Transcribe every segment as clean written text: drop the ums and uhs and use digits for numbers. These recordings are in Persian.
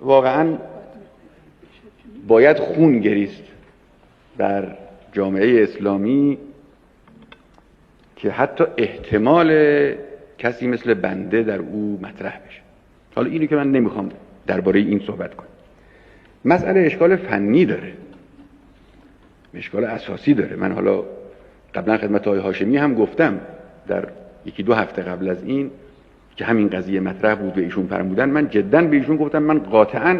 واقعا باید خون گریست در جامعه اسلامی که حتی احتمال کسی مثل بنده در او مطرح بشه. حالا اینو که من نمیخوام درباره این صحبت کنم. مسئله اشکال فنی داره، اشکال اساسی داره. من حالا قبلا خدمت آقای هاشمی هم گفتم در یکی دو هفته قبل از این که همین قضیه مطرح بود و ایشون فرمودن، من جدا به ایشون گفتم من قاطعاً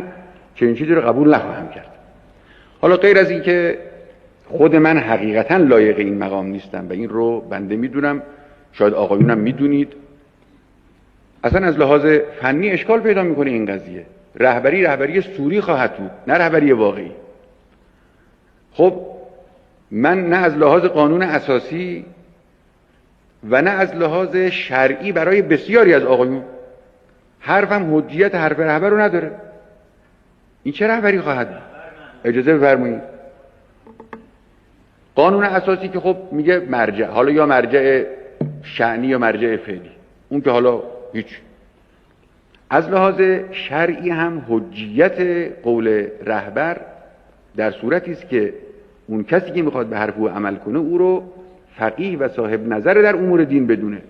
چنین چیزی رو قبول نخواهم کرد. حالا غیر از این که خود من حقیقتاً لایق این مقام نیستم و این رو بنده میدونم، شاید آقایونم میدونید، اصلا از لحاظ فنی اشکال پیدا میکنه این قضیه. رهبری سوری خواهد بود، نه رهبری واقعی. خب من نه از لحاظ قانون اساسی و نه از لحاظ شرعی برای بسیاری از آقایون حرفم حجیت حرف رهبر رو نداره. این چه رهبری خواهد بود؟ اجازه بفرمایید. قانون اساسی که خب میگه مرجع، حالا یا مرجع شأنی یا مرجع فعلی، اون که حالا هیچ. از لحاظ شرعی هم حجیت قول رهبر در صورتی است که اون کسی که میخواد به حرف او عمل کنه او رو فقیه و صاحب نظر در امور دین بدونه.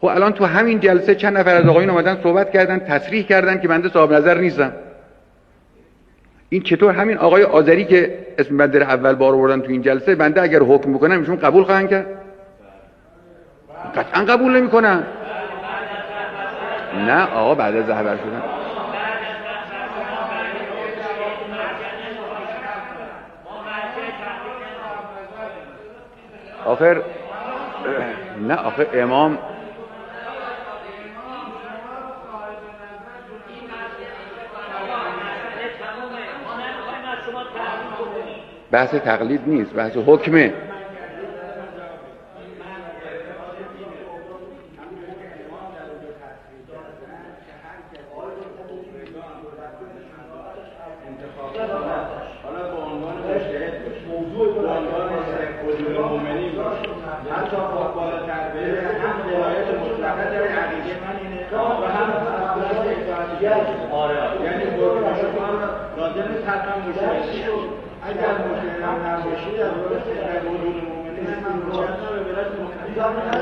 خب الان تو همین جلسه چند نفر از آقایون اومدن صحبت کردن، تصریح کردن که بنده صاحب نظر نیستم. این چطور؟ همین آقای آذری که اسم بنده رو اول بار آوردن تو این جلسه، بنده اگر حکم بکنم ایشون قبول خواهند کرد؟ قطعا قبول نمیکنن. نه آقا بعد از رهبر شدن آخر نه آخر امام بحث تقلید نیست، بحث حکمه.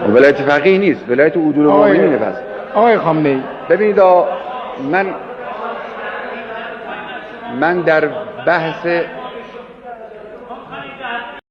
ولایت فقیه نیست، ولایت عدول المؤمنین. پس آقای خامنه‌ای ببینید من در بحث